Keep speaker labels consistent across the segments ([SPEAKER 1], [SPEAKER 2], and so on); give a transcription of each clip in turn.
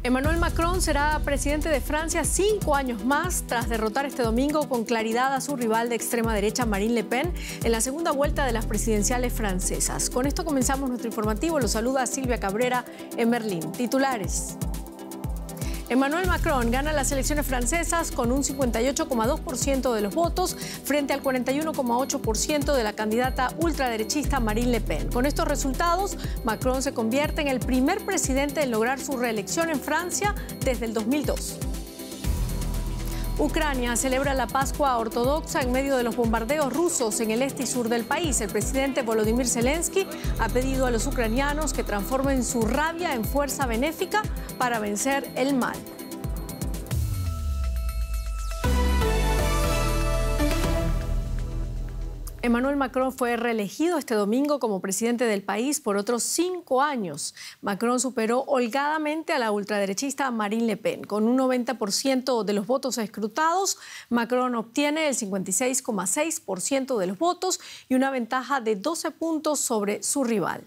[SPEAKER 1] Emmanuel Macron será presidente de Francia 5 años más tras derrotar este domingo con claridad a su rival de extrema derecha Marine Le Pen en la segunda vuelta de las presidenciales francesas. Con esto comenzamos nuestro informativo. Los saluda Silvia Cabrera en Berlín. Titulares. Emmanuel Macron gana las elecciones francesas con un 58,2% de los votos frente al 41,8% de la candidata ultraderechista Marine Le Pen. Con estos resultados, Macron se convierte en el primer presidente en lograr su reelección en Francia desde el 2002. Ucrania celebra la Pascua ortodoxa en medio de los bombardeos rusos en el este y sur del país. El presidente Volodymyr Zelensky ha pedido a los ucranianos que transformen su rabia en fuerza benéfica para vencer el mal. Emmanuel Macron fue reelegido este domingo como presidente del país por otros 5 años. Macron superó holgadamente a la ultraderechista Marine Le Pen. Con un 90% de los votos escrutados, Macron obtiene el 56,6% de los votos y una ventaja de 12 puntos sobre su rival.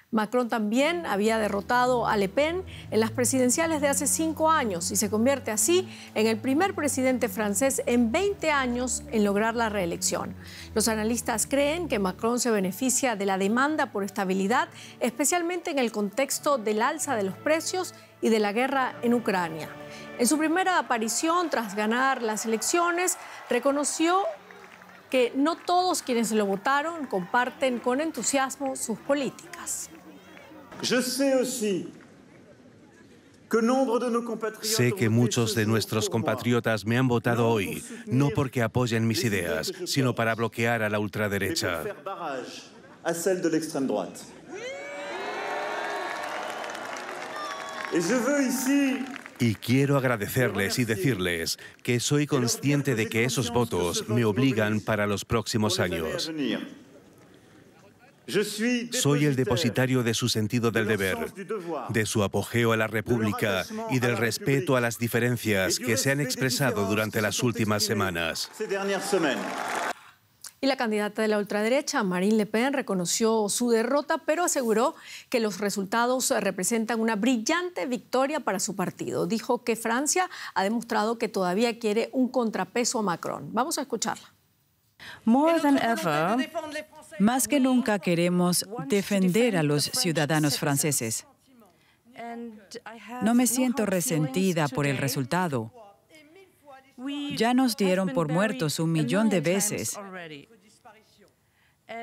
[SPEAKER 1] Macron también había derrotado a Le Pen en las presidenciales de hace 5 años y se convierte así en el primer presidente francés en 20 años en lograr la reelección. Los analistas creen que Macron se beneficia de la demanda por estabilidad, especialmente en el contexto del alza de los precios y de la guerra en Ucrania. En su primera aparición tras ganar las elecciones, reconoció que no todos quienes lo votaron comparten con entusiasmo sus políticas.
[SPEAKER 2] Sé que muchos de nuestros compatriotas me han votado hoy, no porque apoyen mis ideas, sino para bloquear a la ultraderecha. Y quiero agradecerles y decirles que soy consciente de que esos votos me obligan para los próximos años. Soy el depositario de su sentido del deber, de su apogeo a la República y del respeto a las diferencias que se han expresado durante las últimas semanas.
[SPEAKER 1] Y la candidata de la ultraderecha, Marine Le Pen, reconoció su derrota, pero aseguró que los resultados representan una brillante victoria para su partido. Dijo que Francia ha demostrado que todavía quiere un contrapeso a Macron. Vamos a escucharla.
[SPEAKER 3] More than ever, más que nunca queremos defender a los ciudadanos franceses. No me siento resentida por el resultado. Ya nos dieron por muertos 1 millón de veces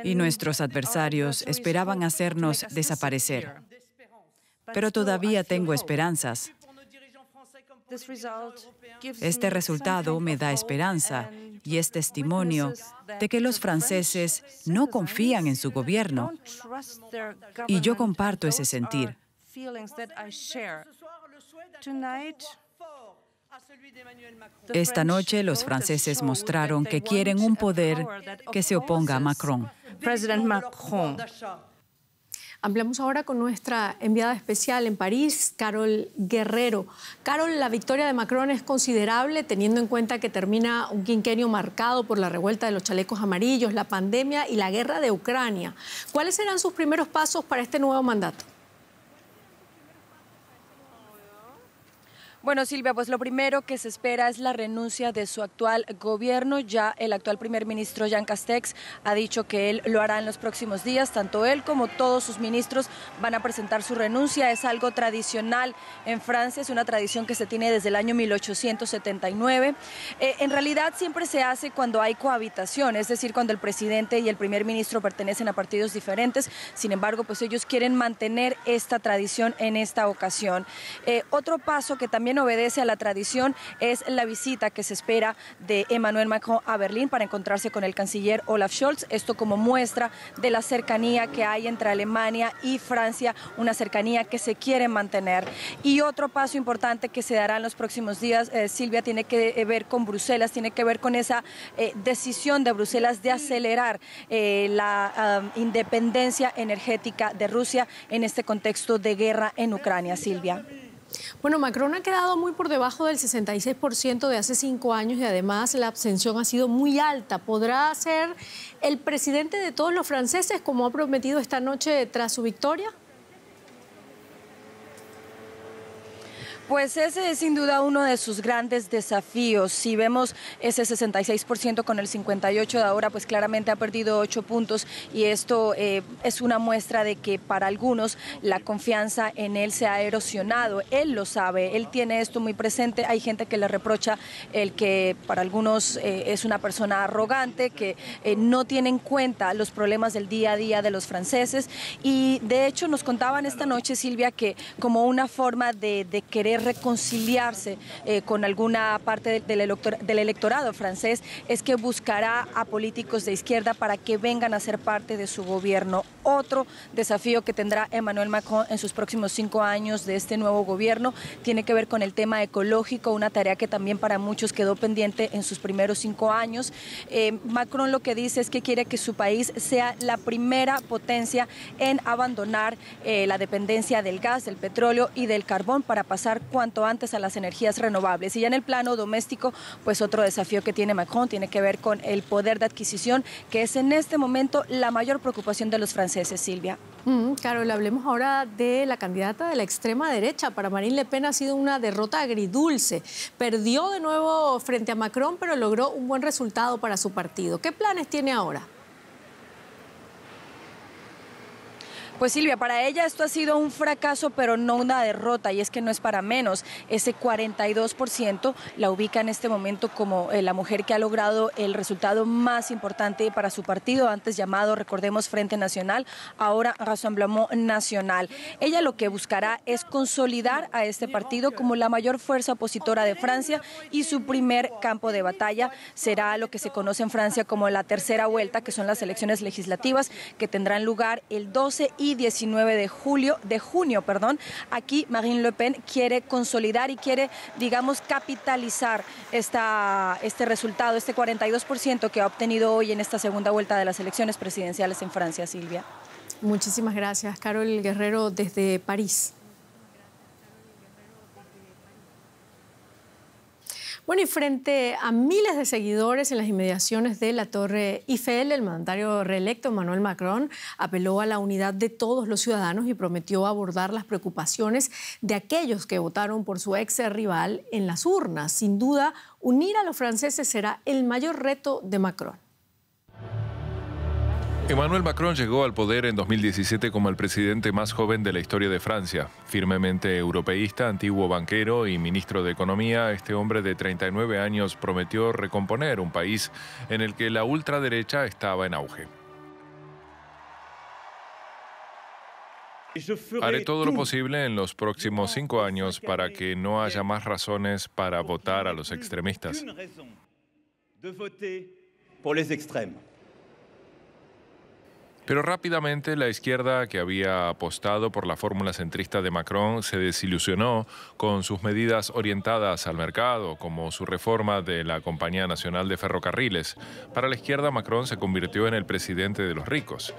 [SPEAKER 3] y nuestros adversarios esperaban hacernos desaparecer. Pero todavía tengo esperanzas. Este resultado me da esperanza y es testimonio de que los franceses no confían en su gobierno. Y yo comparto ese sentir. Esta noche los franceses mostraron que quieren un poder que se oponga a Macron.
[SPEAKER 4] President Macron.
[SPEAKER 1] Ampliamos ahora con nuestra enviada especial en París, Carol Guerrero. Carol, la victoria de Macron es considerable teniendo en cuenta que termina un quinquenio marcado por la revuelta de los chalecos amarillos, la pandemia y la guerra de Ucrania. ¿Cuáles serán sus primeros pasos para este nuevo mandato?
[SPEAKER 4] Bueno, Silvia, pues lo primero que se espera es la renuncia de su actual gobierno. Ya el actual primer ministro Jean Castex ha dicho que él lo hará en los próximos días. Tanto él como todos sus ministros van a presentar su renuncia. Es algo tradicional en Francia, es una tradición que se tiene desde el año 1879. En realidad siempre se hace cuando hay cohabitación, es decir, cuando el presidente y el primer ministro pertenecen a partidos diferentes. Sin embargo, pues ellos quieren mantener esta tradición en esta ocasión. Otro paso que también obedece a la tradición es la visita que se espera de Emmanuel Macron a Berlín para encontrarse con el canciller Olaf Scholz. Esto como muestra de la cercanía que hay entre Alemania y Francia, una cercanía que se quiere mantener. Y otro paso importante que se dará en los próximos días, Silvia, tiene que ver con Bruselas, tiene que ver con esa decisión de Bruselas de acelerar la independencia energética de Rusia en este contexto de guerra en Ucrania, Silvia.
[SPEAKER 1] Bueno, Macron ha quedado muy por debajo del 66% de hace 5 años y además la abstención ha sido muy alta. ¿Podrá ser el presidente de todos los franceses como ha prometido esta noche tras su victoria?
[SPEAKER 4] Pues ese es sin duda uno de sus grandes desafíos. Si vemos ese 66% con el 58% de ahora, pues claramente ha perdido 8 puntos y esto es una muestra de que para algunos la confianza en él se ha erosionado. Él lo sabe, él tiene esto muy presente. Hay gente que le reprocha el que para algunos es una persona arrogante, que no tiene en cuenta los problemas del día a día de los franceses y de hecho nos contaban esta noche, Silvia, que como una forma de querer reconciliarse con alguna parte del electorado francés es que buscará a políticos de izquierda para que vengan a ser parte de su gobierno. Otro desafío que tendrá Emmanuel Macron en sus próximos 5 años de este nuevo gobierno tiene que ver con el tema ecológico, una tarea que también para muchos quedó pendiente en sus primeros 5 años. Macron lo que dice es que quiere que su país sea la primera potencia en abandonar la dependencia del gas, del petróleo y del carbón para pasar cuanto antes a las energías renovables. Y ya en el plano doméstico, pues otro desafío que tiene Macron tiene que ver con el poder de adquisición, que es en este momento la mayor preocupación de los franceses, Silvia.
[SPEAKER 1] Carol, hablemos ahora de la candidata de la extrema derecha. Para Marine Le Pen ha sido una derrota agridulce. Perdió de nuevo frente a Macron, pero logró un buen resultado para su partido. ¿Qué planes tiene ahora?
[SPEAKER 4] Pues Silvia, para ella esto ha sido un fracaso, pero no una derrota, y es que no es para menos. Ese 42% la ubica en este momento como la mujer que ha logrado el resultado más importante para su partido, antes llamado, recordemos, Frente Nacional, ahora Rassemblement National. Ella lo que buscará es consolidar a este partido como la mayor fuerza opositora de Francia y su primer campo de batalla será lo que se conoce en Francia como la tercera vuelta, que son las elecciones legislativas que tendrán lugar el 12 y 19 de junio. Aquí Marine Le Pen quiere consolidar y quiere, digamos, capitalizar este resultado, este 42% que ha obtenido hoy en esta segunda vuelta de las elecciones presidenciales en Francia, Silvia.
[SPEAKER 1] Muchísimas gracias, Carol Guerrero, desde París. Bueno, y frente a miles de seguidores en las inmediaciones de la Torre Eiffel, el mandatario reelecto Emmanuel Macron apeló a la unidad de todos los ciudadanos y prometió abordar las preocupaciones de aquellos que votaron por su ex rival en las urnas. Sin duda, unir a los franceses será el mayor reto de Macron.
[SPEAKER 5] Emmanuel Macron llegó al poder en 2017 como el presidente más joven de la historia de Francia. Firmemente europeísta, antiguo banquero y ministro de Economía, este hombre de 39 años prometió recomponer un país en el que la ultraderecha estaba en auge. Haré todo lo posible en los próximos 5 años para que no haya más razones para votar a los extremistas. Pero rápidamente la izquierda, que había apostado por la fórmula centrista de Macron, se desilusionó con sus medidas orientadas al mercado, como su reforma de la Compañía Nacional de Ferrocarriles. Para la izquierda, Macron se convirtió en el presidente de los ricos.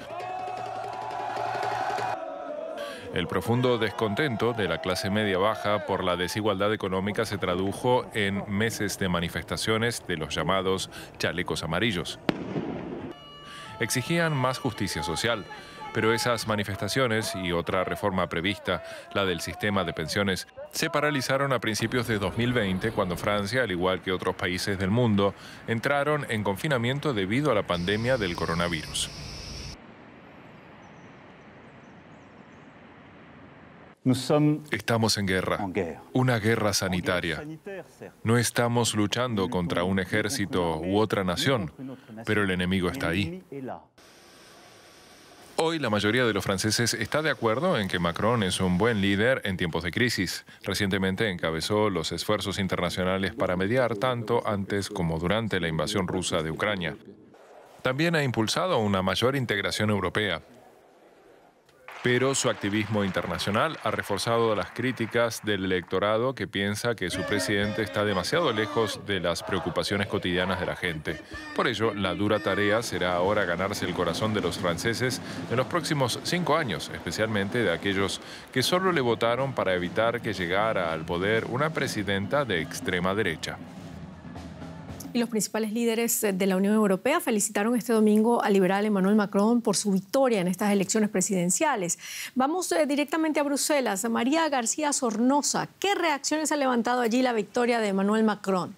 [SPEAKER 5] El profundo descontento de la clase media-baja por la desigualdad económica se tradujo en meses de manifestaciones de los llamados chalecos amarillos. Exigían más justicia social, pero esas manifestaciones y otra reforma prevista, la del sistema de pensiones, se paralizaron a principios de 2020 cuando Francia, al igual que otros países del mundo, entraron en confinamiento debido a la pandemia del coronavirus. Estamos en guerra, una guerra sanitaria. No estamos luchando contra un ejército u otra nación, pero el enemigo está ahí. Hoy la mayoría de los franceses está de acuerdo en que Macron es un buen líder en tiempos de crisis. Recientemente encabezó los esfuerzos internacionales para mediar tanto antes como durante la invasión rusa de Ucrania. También ha impulsado una mayor integración europea. Pero su activismo internacional ha reforzado las críticas del electorado que piensa que su presidente está demasiado lejos de las preocupaciones cotidianas de la gente. Por ello, la dura tarea será ahora ganarse el corazón de los franceses en los próximos 5 años, especialmente de aquellos que solo le votaron para evitar que llegara al poder una presidenta de extrema derecha.
[SPEAKER 1] Y los principales líderes de la Unión Europea felicitaron este domingo al liberal Emmanuel Macron por su victoria en estas elecciones presidenciales. Vamos directamente a Bruselas. María García Sornosa, ¿qué reacciones ha levantado allí la victoria de Emmanuel Macron?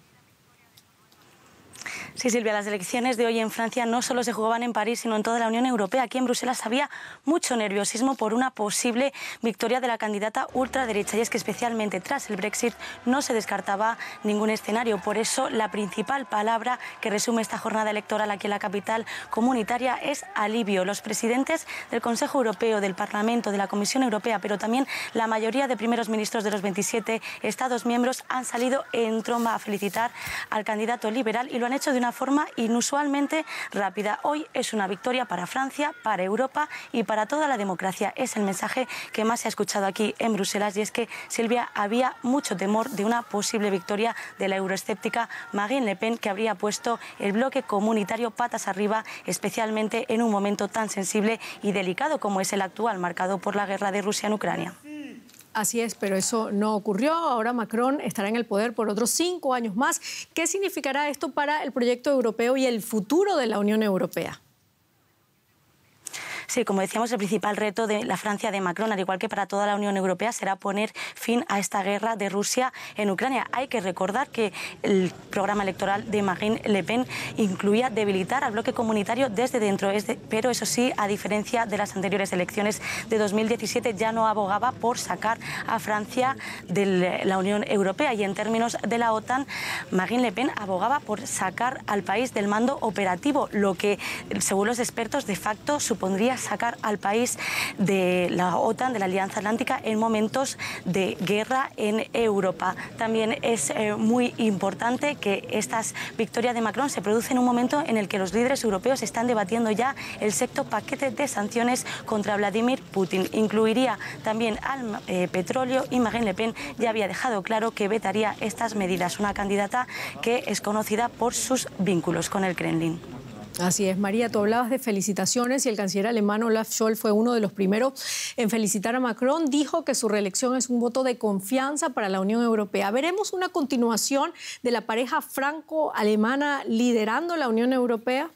[SPEAKER 6] Sí, Silvia, las elecciones de hoy en Francia no solo se jugaban en París, sino en toda la Unión Europea. Aquí en Bruselas había mucho nerviosismo por una posible victoria de la candidata ultraderecha, y es que especialmente tras el Brexit no se descartaba ningún escenario. Por eso la principal palabra que resume esta jornada electoral aquí en la capital comunitaria es alivio. Los presidentes del Consejo Europeo, del Parlamento, de la Comisión Europea, pero también la mayoría de primeros ministros de los 27 Estados miembros han salido en tromba a felicitar al candidato liberal, y lo han hecho de una forma inusualmente rápida. Hoy es una victoria para Francia, para Europa y para toda la democracia. Es el mensaje que más se ha escuchado aquí en Bruselas, y es que, Silvia, había mucho temor de una posible victoria de la euroescéptica Marine Le Pen, que habría puesto el bloque comunitario patas arriba, especialmente en un momento tan sensible y delicado como es el actual, marcado por la guerra de Rusia en Ucrania.
[SPEAKER 1] Así es, pero eso no ocurrió. Ahora Macron estará en el poder por otros 5 años más. ¿Qué significará esto para el proyecto europeo y el futuro de la Unión Europea?
[SPEAKER 6] Sí, como decíamos, el principal reto de la Francia de Macron, al igual que para toda la Unión Europea, será poner fin a esta guerra de Rusia en Ucrania. Hay que recordar que el programa electoral de Marine Le Pen incluía debilitar al bloque comunitario desde dentro, pero eso sí, a diferencia de las anteriores elecciones de 2017, ya no abogaba por sacar a Francia de la Unión Europea, y en términos de la OTAN, Marine Le Pen abogaba por sacar al país del mando operativo, lo que, según los expertos, de facto supondría sacar al país de la OTAN, de la Alianza Atlántica, en momentos de guerra en Europa. También es muy importante que esta victoria de Macron se produce en un momento en el que los líderes europeos están debatiendo ya el sexto paquete de sanciones contra Vladimir Putin. Incluiría también al petróleo, y Marine Le Pen ya había dejado claro que vetaría estas medidas, una candidata que es conocida por sus vínculos con el Kremlin.
[SPEAKER 1] Así es, María, tú hablabas de felicitaciones y el canciller alemán Olaf Scholz fue uno de los primeros en felicitar a Macron. Dijo que su reelección es un voto de confianza para la Unión Europea. ¿Veremos una continuación de la pareja franco-alemana liderando la Unión Europea?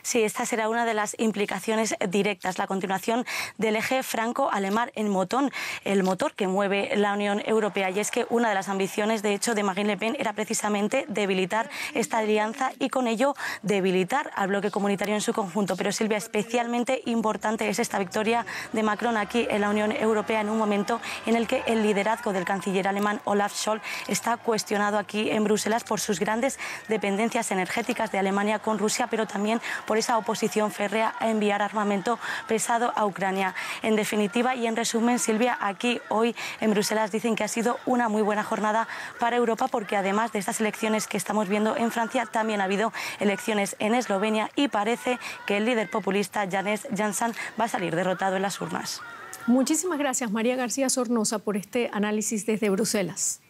[SPEAKER 6] Sí, esta será una de las implicaciones directas, la continuación del eje franco-alemán en Motón, el motor que mueve la Unión Europea. Y es que una de las ambiciones, de hecho, de Marine Le Pen era precisamente debilitar esta alianza y con ello debilitar al bloque comunitario en su conjunto. Pero, Silvia, especialmente importante es esta victoria de Macron aquí en la Unión Europea, en un momento en el que el liderazgo del canciller alemán Olaf Scholz está cuestionado aquí en Bruselas por sus grandes dependencias energéticas de Alemania con Rusia, pero también por esa oposición férrea a enviar armamento pesado a Ucrania. En definitiva y en resumen, Silvia, aquí hoy en Bruselas dicen que ha sido una muy buena jornada para Europa, porque además de estas elecciones que estamos viendo en Francia, también ha habido elecciones en Eslovenia, y parece que el líder populista Janez Janša va a salir derrotado en las urnas.
[SPEAKER 1] Muchísimas gracias, María García Sornosa, por este análisis desde Bruselas.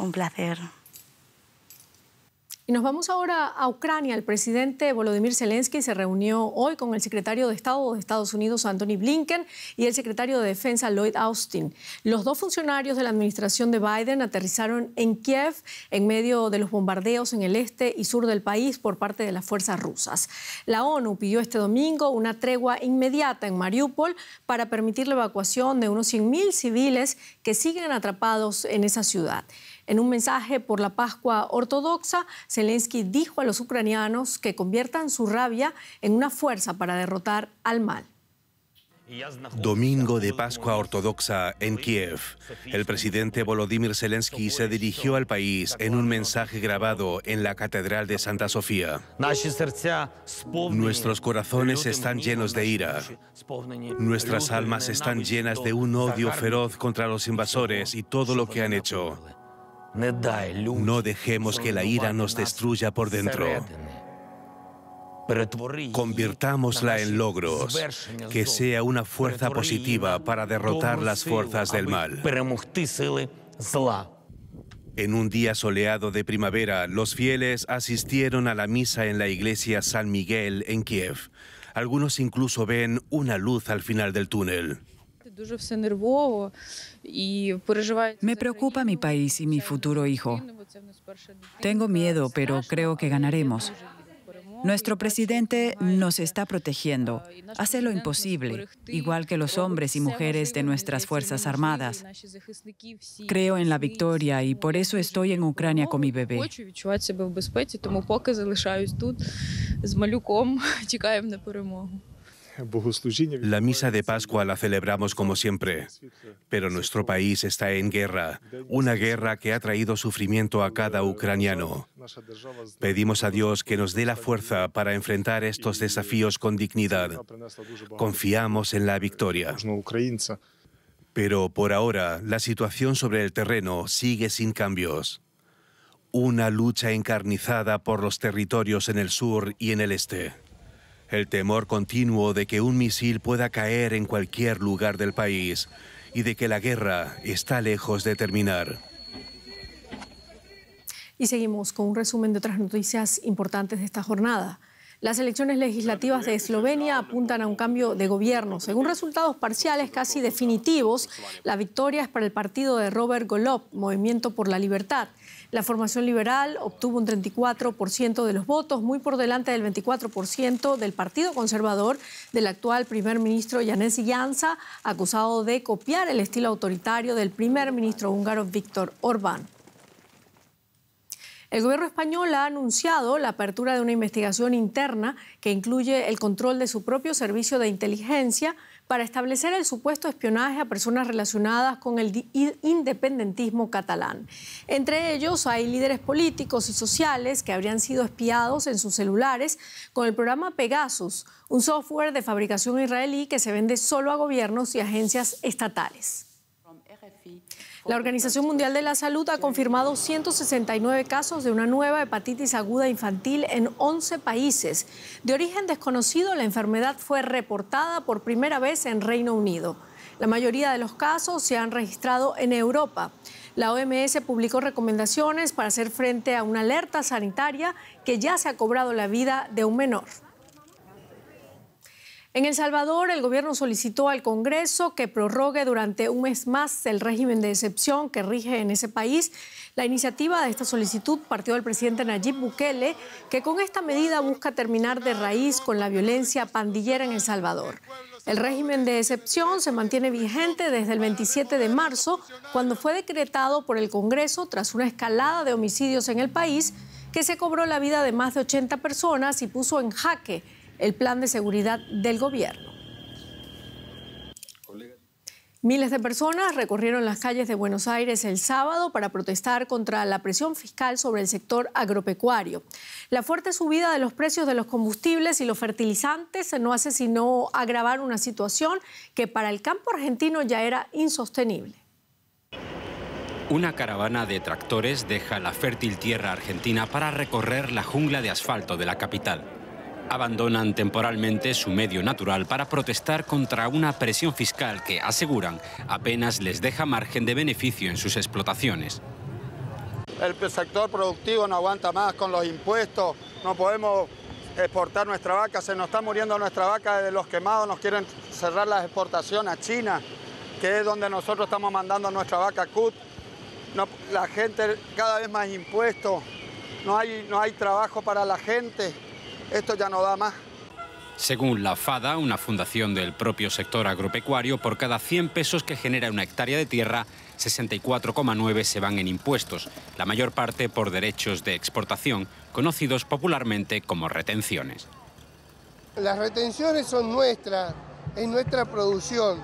[SPEAKER 6] Un placer.
[SPEAKER 1] Y nos vamos ahora a Ucrania. El presidente Volodymyr Zelensky se reunió hoy con el secretario de Estado de Estados Unidos, Antony Blinken, y el secretario de Defensa, Lloyd Austin. Los dos funcionarios de la administración de Biden aterrizaron en Kiev en medio de los bombardeos en el este y sur del país por parte de las fuerzas rusas. La ONU pidió este domingo una tregua inmediata en Mariupol para permitir la evacuación de unos 100.000 civiles que siguen atrapados en esa ciudad. En un mensaje por la Pascua Ortodoxa, Zelensky dijo a los ucranianos que conviertan su rabia en una fuerza para derrotar al mal.
[SPEAKER 2] Domingo de Pascua Ortodoxa en Kiev. El presidente Volodymyr Zelensky se dirigió al país en un mensaje grabado en la Catedral de Santa Sofía. Nuestros corazones están llenos de ira. Nuestras almas están llenas de un odio feroz contra los invasores y todo lo que han hecho. No dejemos que la ira nos destruya por dentro. Convirtámosla en logros, que sea una fuerza positiva para derrotar las fuerzas del mal. En un día soleado de primavera, los fieles asistieron a la misa en la iglesia San Miguel en Kiev. Algunos incluso ven una luz al final del túnel.
[SPEAKER 3] Me preocupa mi país y mi futuro hijo. Tengo miedo, pero creo que ganaremos. Nuestro presidente nos está protegiendo, hace lo imposible, igual que los hombres y mujeres de nuestras Fuerzas Armadas. Creo en la victoria y por eso estoy en Ucrania con mi bebé.
[SPEAKER 2] La misa de Pascua la celebramos como siempre, pero nuestro país está en guerra, una guerra que ha traído sufrimiento a cada ucraniano. Pedimos a Dios que nos dé la fuerza para enfrentar estos desafíos con dignidad. Confiamos en la victoria. Pero por ahora, la situación sobre el terreno sigue sin cambios. Una lucha encarnizada por los territorios en el sur y en el este. El temor continuo de que un misil pueda caer en cualquier lugar del país y de que la guerra está lejos de terminar.
[SPEAKER 1] Y seguimos con un resumen de otras noticias importantes de esta jornada. Las elecciones legislativas de Eslovenia apuntan a un cambio de gobierno. Según resultados parciales casi definitivos, la victoria es para el partido de Robert Golob, Movimiento por la Libertad. La formación liberal obtuvo un 34% de los votos, muy por delante del 24% del Partido Conservador del actual primer ministro Janez Janša, acusado de copiar el estilo autoritario del primer ministro húngaro Viktor Orbán. El gobierno español ha anunciado la apertura de una investigación interna que incluye el control de su propio servicio de inteligencia para establecer el supuesto espionaje a personas relacionadas con el independentismo catalán. Entre ellos hay líderes políticos y sociales que habrían sido espiados en sus celulares con el programa Pegasus, un software de fabricación israelí que se vende solo a gobiernos y agencias estatales. La Organización Mundial de la Salud ha confirmado 169 casos de una nueva hepatitis aguda infantil en 11 países. De origen desconocido, la enfermedad fue reportada por primera vez en Reino Unido. La mayoría de los casos se han registrado en Europa. La OMS publicó recomendaciones para hacer frente a una alerta sanitaria que ya se ha cobrado la vida de un menor. En El Salvador, el gobierno solicitó al Congreso que prorrogue durante un mes más el régimen de excepción que rige en ese país. La iniciativa de esta solicitud partió del presidente Nayib Bukele, que con esta medida busca terminar de raíz con la violencia pandillera en El Salvador. El régimen de excepción se mantiene vigente desde el 27 de marzo, cuando fue decretado por el Congreso tras una escalada de homicidios en el país que se cobró la vida de más de 80 personas y puso en jaque el plan de seguridad del gobierno. Miles de personas recorrieron las calles de Buenos Aires el sábado para protestar contra la presión fiscal sobre el sector agropecuario. La fuerte subida de los precios de los combustibles y los fertilizantes no hace sino agravar una situación que para el campo argentino ya era insostenible.
[SPEAKER 7] Una caravana de tractores deja la fértil tierra argentina para recorrer la jungla de asfalto de la capital. Abandonan temporalmente su medio natural para protestar contra una presión fiscal que, aseguran, apenas les deja margen de beneficio en sus explotaciones.
[SPEAKER 8] El sector productivo no aguanta más con los impuestos, no podemos exportar nuestra vaca, se nos está muriendo nuestra vaca de los quemados, nos quieren cerrar la exportación a China, que es donde nosotros estamos mandando nuestra vaca CUT. No, la gente, cada vez más impuestos, no hay trabajo para la gente. Esto ya no da más.
[SPEAKER 7] Según la FADA, una fundación del propio sector agropecuario, por cada 100 pesos que genera una hectárea de tierra, 64,9 se van en impuestos, la mayor parte por derechos de exportación, conocidos popularmente como retenciones.
[SPEAKER 9] Las retenciones son nuestras, es nuestra producción.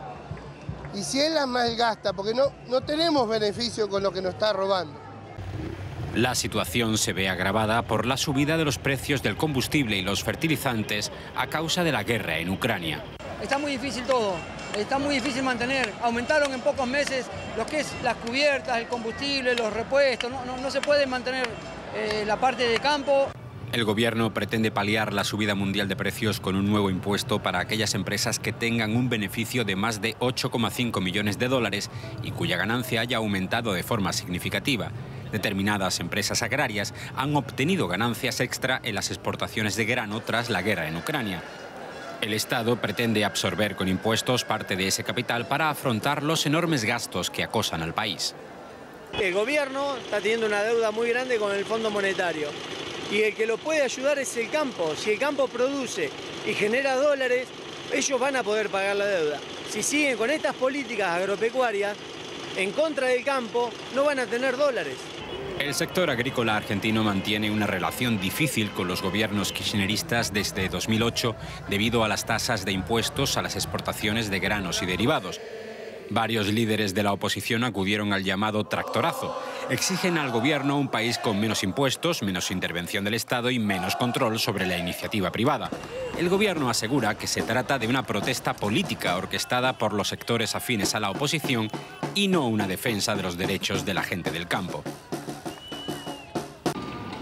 [SPEAKER 9] Y si él las malgasta, porque no tenemos beneficio con lo que nos está robando.
[SPEAKER 7] La situación se ve agravada por la subida de los precios del combustible y los fertilizantes a causa de la guerra en Ucrania.
[SPEAKER 10] Está muy difícil todo, está muy difícil mantener. Aumentaron en pocos meses lo que es las cubiertas, el combustible, los repuestos. No se puede mantener la parte de campo.
[SPEAKER 7] El gobierno pretende paliar la subida mundial de precios con un nuevo impuesto para aquellas empresas que tengan un beneficio de más de 8,5 millones de dólares y cuya ganancia haya aumentado de forma significativa. Determinadas empresas agrarias han obtenido ganancias extra en las exportaciones de grano tras la guerra en Ucrania. El Estado pretende absorber con impuestos parte de ese capital para afrontar los enormes gastos que acosan al país.
[SPEAKER 11] El gobierno está teniendo una deuda muy grande con el Fondo Monetario y el que lo puede ayudar es el campo. Si el campo produce y genera dólares, ellos van a poder pagar la deuda. Si siguen con estas políticas agropecuarias en contra del campo, no van a tener dólares.
[SPEAKER 7] El sector agrícola argentino mantiene una relación difícil con los gobiernos kirchneristas desde 2008 debido a las tasas de impuestos a las exportaciones de granos y derivados. Varios líderes de la oposición acudieron al llamado tractorazo. Exigen al gobierno un país con menos impuestos, menos intervención del Estado y menos control sobre la iniciativa privada. El gobierno asegura que se trata de una protesta política orquestada por los sectores afines a la oposición y no una defensa de los derechos de la gente del campo.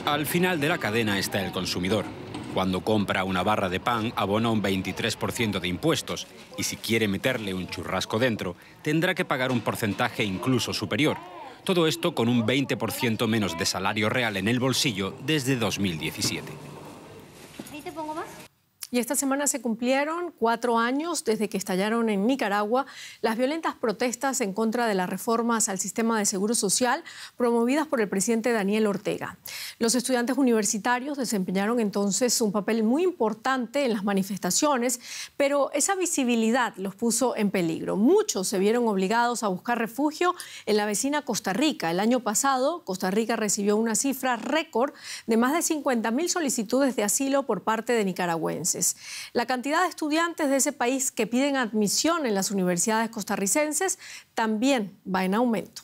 [SPEAKER 7] Al final de la cadena está el consumidor. Cuando compra una barra de pan, abona un 23% de impuestos y si quiere meterle un churrasco dentro, tendrá que pagar un porcentaje incluso superior. Todo esto con un 20% menos de salario real en el bolsillo desde 2017.
[SPEAKER 1] Y esta semana se cumplieron 4 años desde que estallaron en Nicaragua las violentas protestas en contra de las reformas al sistema de seguro social promovidas por el presidente Daniel Ortega. Los estudiantes universitarios desempeñaron entonces un papel muy importante en las manifestaciones, pero esa visibilidad los puso en peligro. Muchos se vieron obligados a buscar refugio en la vecina Costa Rica. El año pasado, Costa Rica recibió una cifra récord de más de 50.000 solicitudes de asilo por parte de nicaragüenses. La cantidad de estudiantes de ese país que piden admisión en las universidades costarricenses también va en aumento.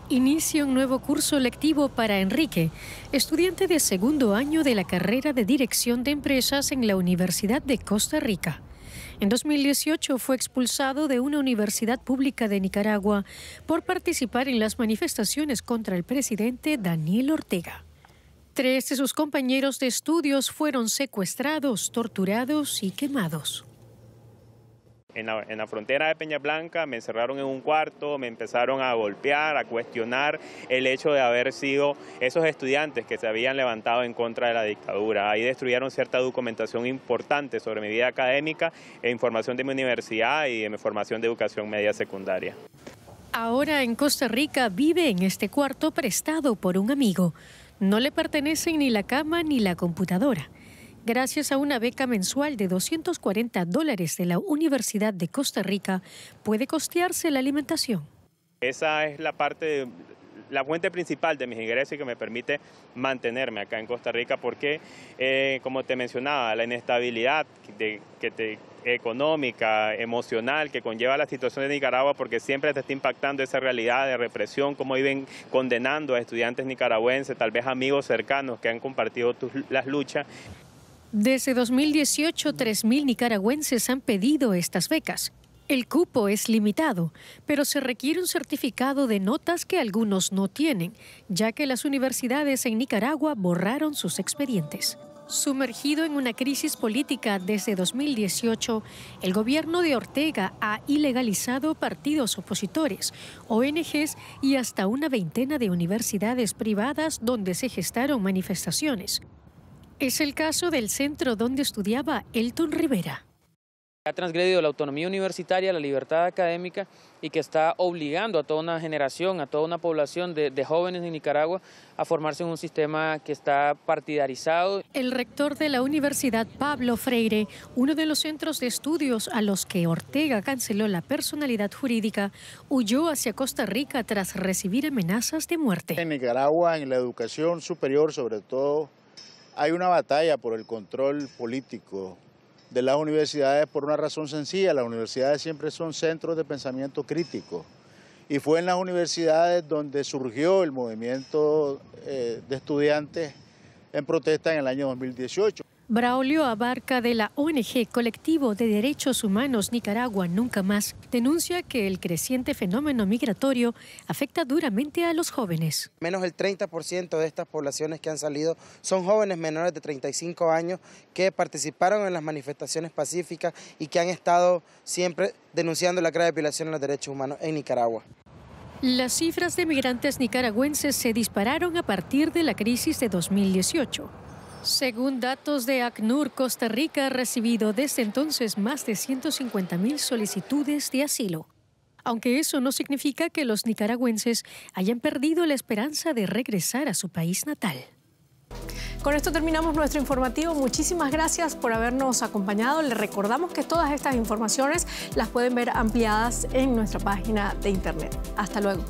[SPEAKER 12] Inicia un nuevo curso lectivo para Enrique, estudiante de segundo año de la carrera de Dirección de Empresas en la Universidad de Costa Rica. En 2018 fue expulsado de una universidad pública de Nicaragua por participar en las manifestaciones contra el presidente Daniel Ortega. 3 de sus compañeros de estudios fueron secuestrados, torturados y quemados.
[SPEAKER 13] En la frontera de Peña Blanca me encerraron en un cuarto, me empezaron a golpear, a cuestionar el hecho de haber sido esos estudiantes que se habían levantado en contra de la dictadura. Ahí destruyeron cierta documentación importante sobre mi vida académica e información de mi universidad y de mi formación de educación media secundaria.
[SPEAKER 12] Ahora en Costa Rica vive en este cuarto prestado por un amigo. No le pertenecen ni la cama ni la computadora. Gracias a una beca mensual de $240 de la Universidad de Costa Rica, puede costearse la alimentación.
[SPEAKER 13] Esa es la fuente principal de mis ingresos y que me permite mantenerme acá en Costa Rica porque, como te mencionaba, la inestabilidad económica, emocional que conlleva la situación de Nicaragua porque siempre te está impactando esa realidad de represión, cómo viven condenando a estudiantes nicaragüenses, tal vez amigos cercanos que han compartido las luchas.
[SPEAKER 12] Desde 2018, 3.000 nicaragüenses han pedido estas becas. El cupo es limitado, pero se requiere un certificado de notas que algunos no tienen, ya que las universidades en Nicaragua borraron sus expedientes. Sumergido en una crisis política desde 2018, el gobierno de Ortega ha ilegalizado partidos opositores, ONGs y hasta una veintena de universidades privadas donde se gestaron manifestaciones. Es el caso del centro donde estudiaba Elton Rivera.
[SPEAKER 14] Ha transgredido la autonomía universitaria, la libertad académica y que está obligando a toda una generación, a toda una población de jóvenes en Nicaragua a formarse en un sistema que está partidarizado.
[SPEAKER 12] El rector de la Universidad Pablo Freire, uno de los centros de estudios a los que Ortega canceló la personalidad jurídica, huyó hacia Costa Rica tras recibir amenazas de muerte.
[SPEAKER 15] En Nicaragua, en la educación superior sobre todo, hay una batalla por el control político de las universidades por una razón sencilla. Las universidades siempre son centros de pensamiento crítico y fue en las universidades donde surgió el movimiento de estudiantes en protesta en el año 2018.
[SPEAKER 12] Braulio Abarca de la ONG Colectivo de Derechos Humanos Nicaragua Nunca Más denuncia que el creciente fenómeno migratorio afecta duramente a los jóvenes.
[SPEAKER 16] Menos del 30% de estas poblaciones que han salido son jóvenes menores de 35 años que participaron en las manifestaciones pacíficas y que han estado siempre denunciando la grave violación de los derechos humanos en Nicaragua.
[SPEAKER 12] Las cifras de migrantes nicaragüenses se dispararon a partir de la crisis de 2018. Según datos de ACNUR, Costa Rica ha recibido desde entonces más de 150.000 solicitudes de asilo. Aunque eso no significa que los nicaragüenses hayan perdido la esperanza de regresar a su país natal.
[SPEAKER 1] Con esto terminamos nuestro informativo. Muchísimas gracias por habernos acompañado. Les recordamos que todas estas informaciones las pueden ver ampliadas en nuestra página de internet. Hasta luego.